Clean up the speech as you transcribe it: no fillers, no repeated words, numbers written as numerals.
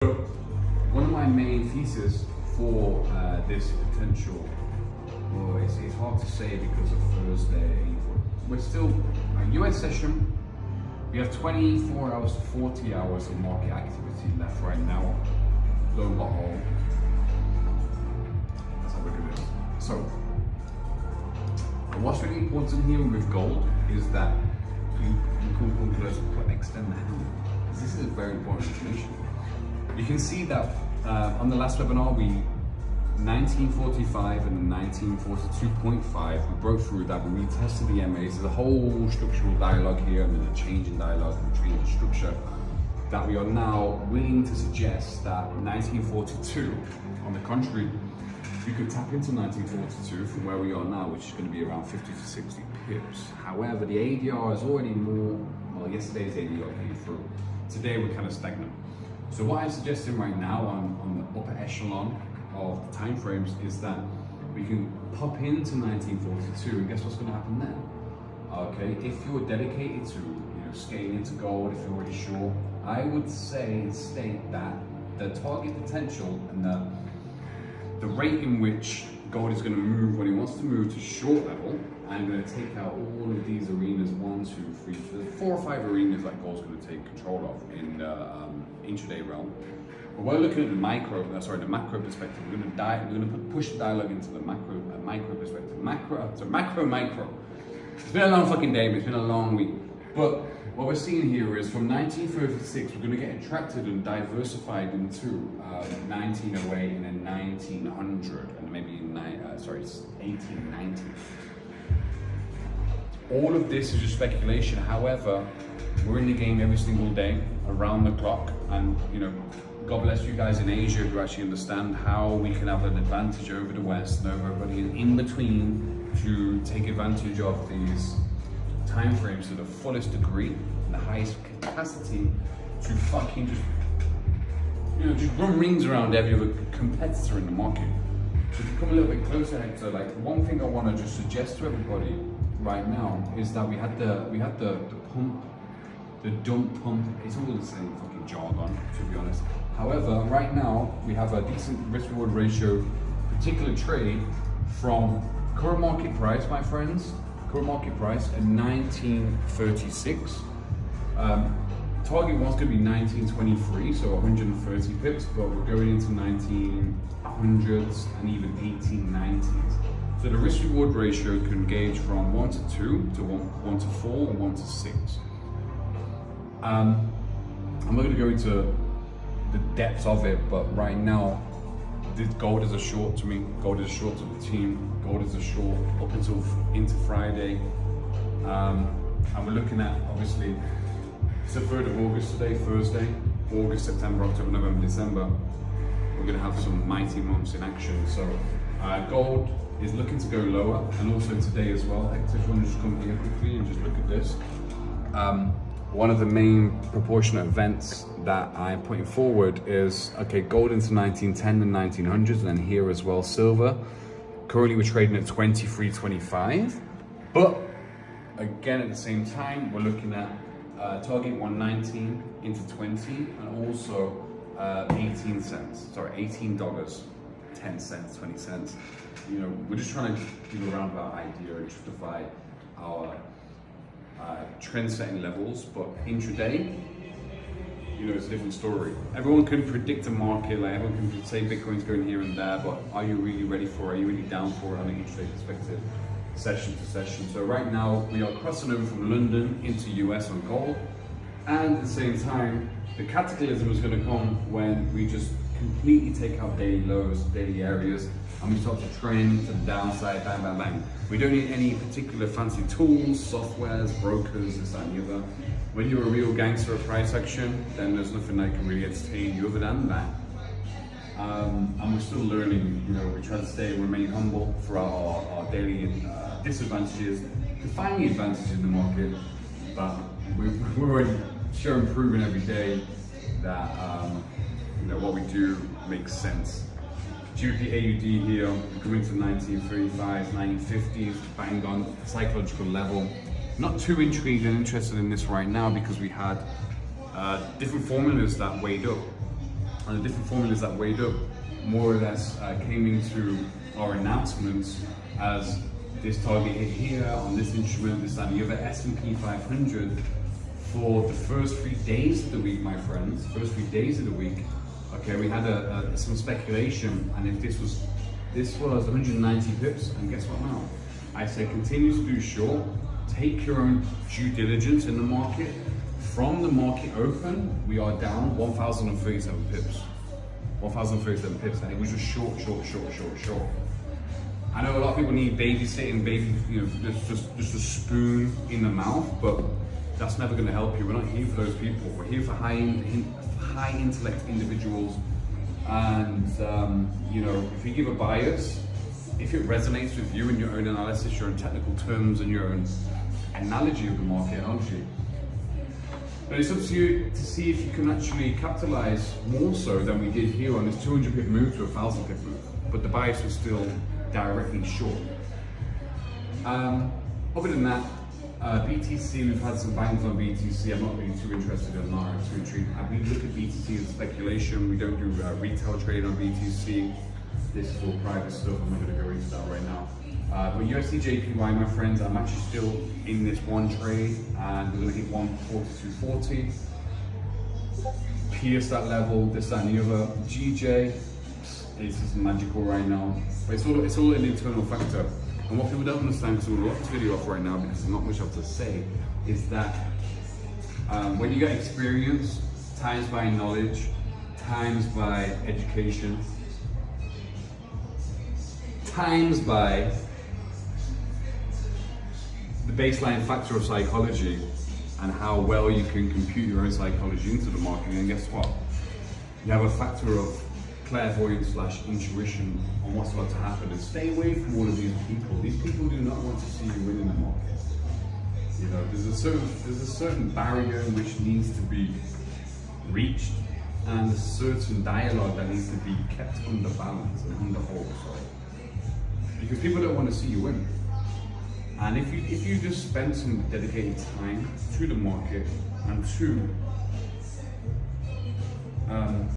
So one of my main theses for this potential, well, it's hard to say because of Thursday. We're still US session. We have 24 hours to 40 hours of market activity left right now. Low and bottom. Let's have a look at this. So, what's really important here with gold is that you can come close to extend the hand. This is very important information. You can see that on the last webinar, we 1945 and 1942.5, we broke through that, we retested the MAs. There's a whole structural dialogue here, and there's a change in dialogue and change in structure that we are now willing to suggest that 1942, on the contrary, we could tap into 1942 from where we are now, which is going to be around 50 to 60 pips. However, the ADR is already more, well, yesterday's ADR came through. Today we're kind of stagnant. So what I'm suggesting right now on the upper echelon of the timeframes is that we can pop into 1942, and guess what's going to happen then? Okay, if you're dedicated to scaling into gold, if you're already sure, I would say and state that the target potential and the rate in which gold is going to move when it wants to move to short level, I'm going to take out all of these arenas, 1, 2, 3, 4 or 5 arenas that gold's going to take control of in the intraday realm. But we're looking at the macro perspective. We're going to push the dialogue into the micro perspective. Macro. It's been a long fucking day, but it's been a long week. But what we're seeing here is from 1936, we're going to get attracted and diversified into 1908 and then 1900 and maybe 1890. All of this is just speculation. However, we're in the game every single day, around the clock, and God bless you guys in Asia who actually understand how we can have an advantage over the West and over everybody in between to take advantage of these time frames to the fullest degree and the highest capacity to fucking just run rings around every other competitor in the market. So to come a little bit closer, Hector, like one thing I want to just suggest to everybody right now is that we had the pump, the dump pump. It's all the same fucking jargon, to be honest. However, right now we have a decent risk-reward ratio, particular trade from current market price, my friends. Current market price at 1936. Target was going to be 1923, so 130 pips, but we're going into 1900s and even 1890s. So the risk reward ratio can gauge from 1 to 2 to 1 to 4 and 1 to 6. I'm not going to go into the depths of it, but right now, gold is a short to me. Gold is a short to the team. Gold is a short up until into Friday. And we're looking at, obviously, it's the 3rd of August today, Thursday. August, September, October, November, December. We're going to have some mighty months in action. So gold is looking to go lower, and also today as well. Hector, if you want to just come here quickly and just look at this. One of the main proportionate events that I'm putting forward is, okay, gold into 1910 and 1900s, and then here as well, silver. Currently we're trading at 23.25, but again at the same time, we're looking at target 119 into 20, and also 18 cents, sorry, $18, 10 cents, 20 cents. We're just trying to give a roundabout idea and justify our trend setting levels, but intraday, it's a different story. Everyone can predict a market, like everyone can say Bitcoin's going here and there, but are you really ready for it? Are you really down for it on an intraday perspective, session to session? So right now, we are crossing over from London into US on gold, and at the same time, the cataclysm is going to come when we just completely take out daily lows, daily areas, and we start to trend to the downside, bang, bang, bang. We don't need any particular fancy tools, softwares, brokers, this, that, and the other. When you're a real gangster of price action, then there's nothing that can really entertain you other than that. And we're still learning, we try to stay and remain humble for our daily disadvantages, to find the advantage in the market, but we're already showing, proving every day that what we do makes sense. GBP AUD here, coming to 1935s, 1950s, bang on psychological level. Not too intrigued and interested in this right now because we had different formulas that weighed up. and the different formulas that weighed up more or less came into our announcements as this target hit here on this instrument, this and the other. S&P 500 for the first 3 days of the week, my friends, first 3 days of the week, okay, we had some speculation, and if this was 190 pips, and guess what now? I say continue to do short, take your own due diligence in the market. From the market open, we are down 1,037 pips. 1,037 pips, and it was just short. I know a lot of people need babysitting, just a spoon in the mouth, but that's never going to help you. We're not here for those people. We're here for high intellect individuals, and if you give a bias, if it resonates with you in your own analysis, your own technical terms, and your own analogy of the market analogy, but it's up to you to see if you can actually capitalize more so than we did here on this 200 pip move to a 1,000 pip move, but the bias was still directly short. Other than that, BTC, we've had some bangs on BTC. I'm not really too interested in that, too intrigued. We look at BTC as speculation. We don't do retail trade on BTC. This is all private stuff. I'm not going to go into that right now. But USD JPY, my friends, I'm actually still in this one trade, and we're going to hit 142.40. Pierce that level, this, that, and the other. GJ, it's just magical right now. But it's all an internal factor. And what people don't understand, because we'll lock this video off right now because there's not much I have to say, is that when you get experience, times by knowledge, times by education, times by the baseline factor of psychology and how well you can compute your own psychology into the market, and guess what? You have a factor of clairvoyance / intuition on what's about to happen, and stay away from all of these people. These people do not want to see you win in the market. There's a certain barrier which needs to be reached, and a certain dialogue that needs to be kept under balance and under hold. Because people don't want to see you win. And if you just spend some dedicated time to the market and to